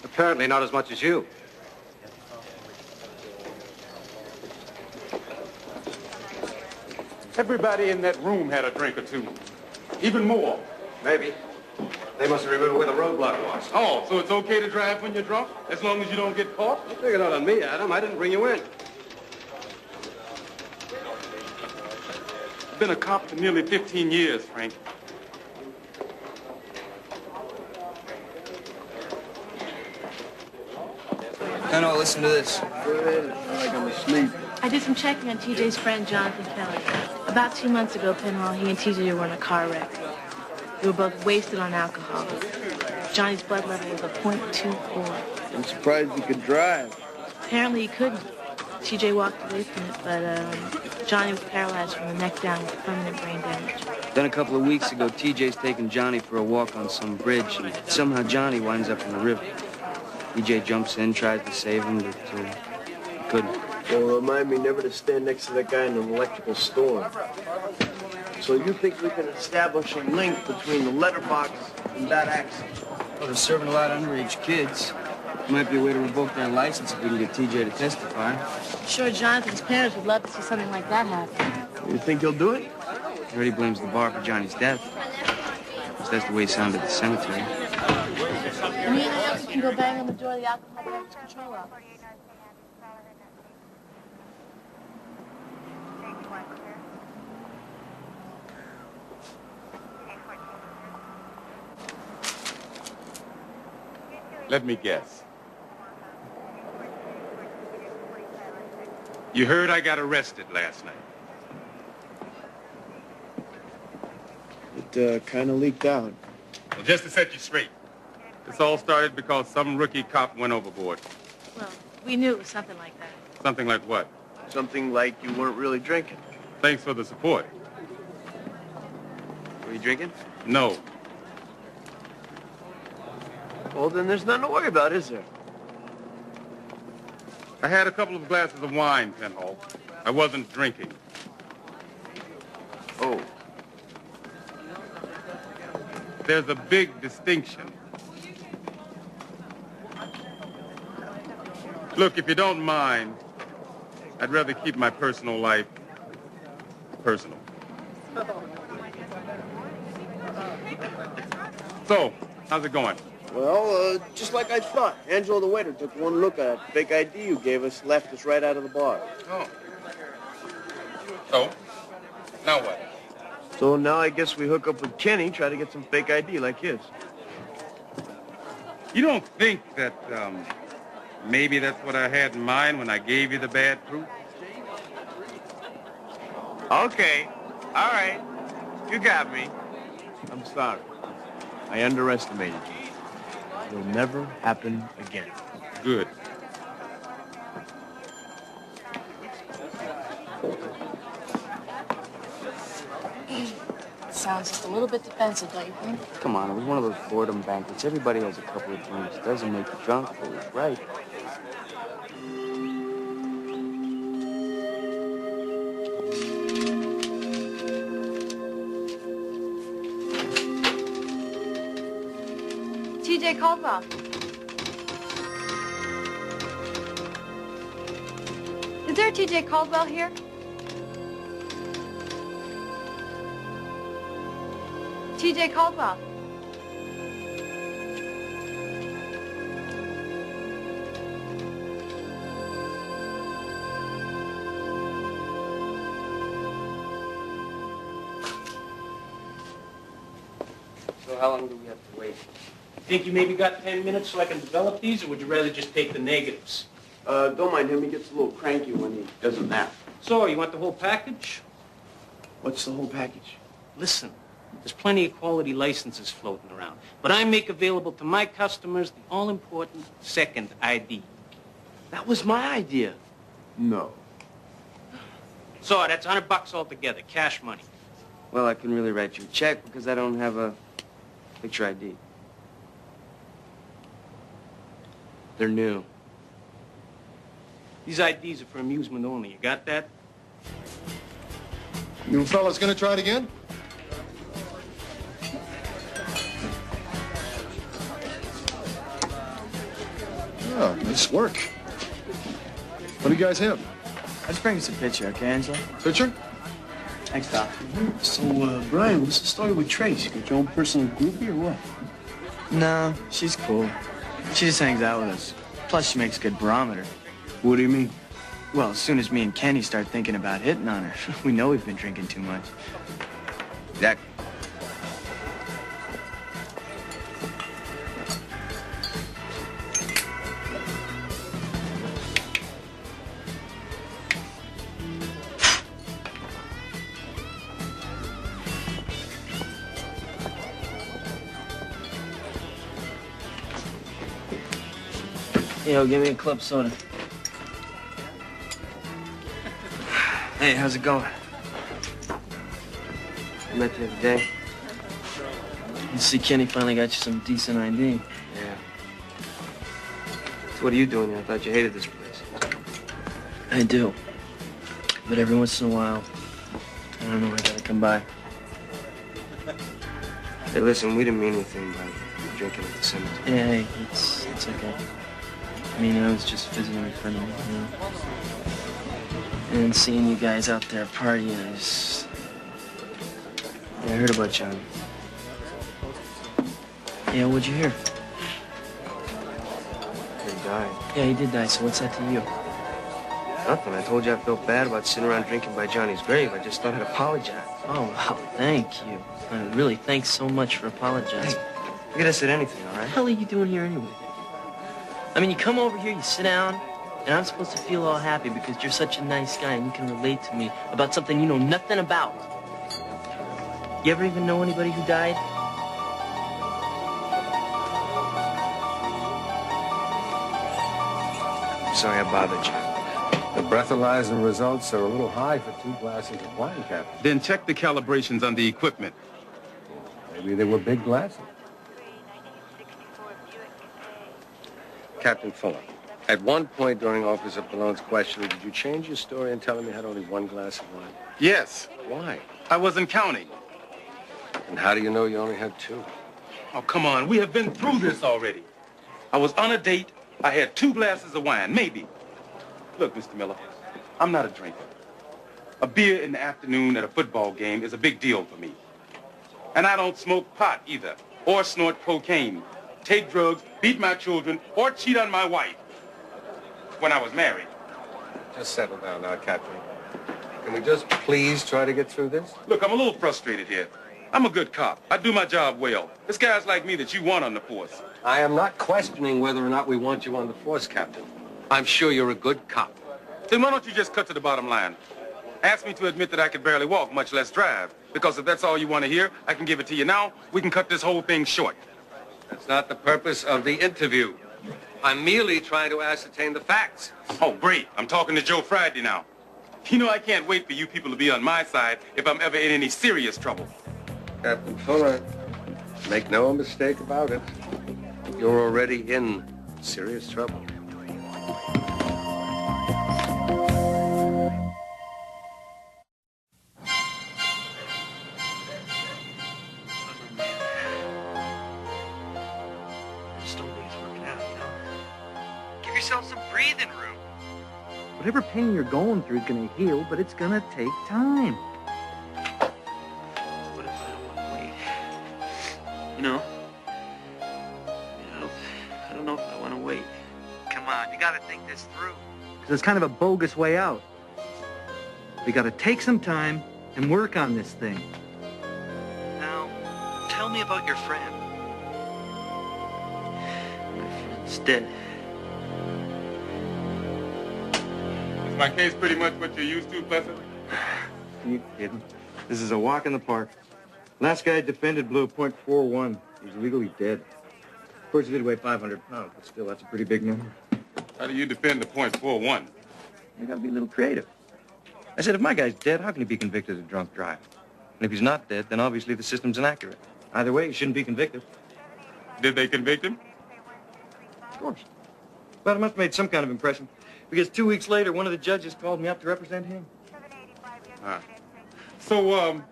Apparently not as much as you. Everybody in that room had a drink or two. Even more. Maybe. They must have remembered where the roadblock was. Oh, so it's okay to drive when you're drunk? As long as you don't get caught? You figured out on me, Adam. I didn't bring you in. I've been a cop for nearly 15 years, Frank. No, listen to this. Go ahead. Like I'm asleep. I did some checking on TJ's friend, Jonathan Kelly. About 2 months ago, Penhall, he and TJ were in a car wreck. They were both wasted on alcohol. Johnny's blood level was a .24. I'm surprised he could drive. Apparently he couldn't. TJ walked away from it, but Johnny was paralyzed from the neck down with permanent brain damage. Then a couple of weeks ago, TJ's taking Johnny for a walk on some bridge, and somehow Johnny winds up in the river. TJ jumps in, tries to save him, but he couldn't. Well, remind me never to stand next to that guy in an electrical storm. So you think we can establish a link between the letterbox and that accident? Well, they're serving a lot of underage kids. Might be a way to revoke their license if we can get TJ to testify. Sure, Jonathan's parents would love to see something like that happen. You think he'll do it? He already blames the bar for Johnny's death. So that's the way it sounded at the cemetery. Me and Nancy can go bang on the door of the Alcohol Beverage Control Office. Let me guess. You heard I got arrested last night. It kind of leaked out. Well, just to set you straight, this all started because some rookie cop went overboard. Well, we knew it was something like that. Something like what? Something like you weren't really drinking. Thanks for the support. Were you drinking? No. Well, then there's nothing to worry about, is there? I had a couple of glasses of wine, Penhall. I wasn't drinking. Oh. There's a big distinction. Look, if you don't mind, I'd rather keep my personal life personal. So, how's it going? Well, just like I thought. Angelo the waiter took one look at it. Fake ID you gave us, left us right out of the bar. Oh. So? Now what? So now I guess we hook up with Kenny, try to get some fake ID like his. You don't think that, maybe that's what I had in mind when I gave you the bad proof? Okay. All right. You got me. I'm sorry. I underestimated you. It'll never happen again. Good. Sounds just a little bit defensive, don't you think? Come on, it was one of those boredom banquets. Everybody has a couple of drinks. Doesn't make you drunk, but it's right. TJ Caldwell. Is there a TJ Caldwell here? TJ Caldwell. So how long do we have to wait? Think you maybe got 10 minutes so I can develop these, or would you rather just take the negatives? Don't mind him. He gets a little cranky when he doesn't nap. So, you want the whole package? What's the whole package? Listen, there's plenty of quality licenses floating around, but I make available to my customers the all-important second ID. That was my idea. No. So, that's $100 altogether, cash money. Well, I can really write you a check because I don't have a picture ID. They're new. These IDs are for amusement only. You got that? You fellas gonna try it again? Oh, nice work. What do you guys have? Let's bring us a picture, okay, Angela? Picture? Thanks, Doc. So, Brian, what's the story with Trace? You got your own personal groupie or what? No, she's cool. She just hangs out with us. Plus, she makes a good barometer. What do you mean? Well, as soon as me and Kenny start thinking about hitting on her, we know we've been drinking too much. Exactly. Yo, give me a club soda. Hey, how's it going? I met you the other day. You see, Kenny finally got you some decent ID. Yeah. So what are you doing here? I thought you hated this place. I do. But every once in a while, I don't know, I gotta come by. Hey, listen, we didn't mean anything by drinking at the cemetery. Yeah, hey, it's okay. I mean, I was just visiting a friend of mine, you know? And seeing you guys out there partying, I heard about Johnny. Yeah, what'd you hear? He died. Yeah, he did die, so what's that to you? Nothing. I told you I felt bad about sitting around drinking by Johnny's grave. I just thought I'd apologize. Oh, wow, thank you. Really, thanks so much for apologizing. Hey, you could have said anything, all right? What the hell are you doing here anyway? I mean, you come over here, you sit down, and I'm supposed to feel all happy because you're such a nice guy and you can relate to me about something you know nothing about. You ever even know anybody who died? Sorry I bothered you. The breathalyzer results are a little high for 2 glasses of wine, Captain. Then check the calibrations on the equipment. Maybe they were big glasses. Captain Fuller, at one point during Officer Ballone's questioning, did you change your story and tell him you had only 1 glass of wine? Yes. Why? I wasn't counting. And how do you know you only had 2? Oh, come on. We have been through this already. I was on a date. I had 2 glasses of wine, maybe. Look, Mr. Miller, I'm not a drinker. A beer in the afternoon at a football game is a big deal for me. And I don't smoke pot either, or snort cocaine, take drugs, beat my children, or cheat on my wife when I was married. Just settle down now, Captain. Can we just please try to get through this? Look, I'm a little frustrated here. I'm a good cop. I do my job well. It's guys like me that you want on the force. I am not questioning whether or not we want you on the force, Captain. I'm sure you're a good cop. Then why don't you just cut to the bottom line? Ask me to admit that I could barely walk, much less drive. Because if that's all you want to hear, I can give it to you now. We can cut this whole thing short. That's not the purpose of the interview. I'm merely trying to ascertain the facts. Oh, great. I'm talking to Joe Friday now. You know, I can't wait for you people to be on my side if I'm ever in any serious trouble. Captain Fuller, make no mistake about it. You're already in serious trouble. Give yourself some breathing room. Whatever pain you're going through is going to heal, but it's going to take time. What if I don't want to wait? You know? I don't know if I want to wait. Come on, you got to think this through. Because it's kind of a bogus way out. We got to take some time and work on this thing. Now, tell me about your friend. My friend's dead. Is my case pretty much what you're used to, Plessy? You kidding? This is a walk in the park. Last guy defended blew a .41. He's legally dead. Of course, he did weigh 500 pounds, but still, that's a pretty big number. How do you defend the .41? You gotta be a little creative. I said, if my guy's dead, how can he be convicted of drunk driving? And if he's not dead, then obviously the system's inaccurate. Either way, he shouldn't be convicted. Did they convict him? Of course. But it must have made some kind of impression. Because 2 weeks later, one of the judges called me up to represent him. So,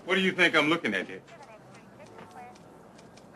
what do you think I'm looking at here?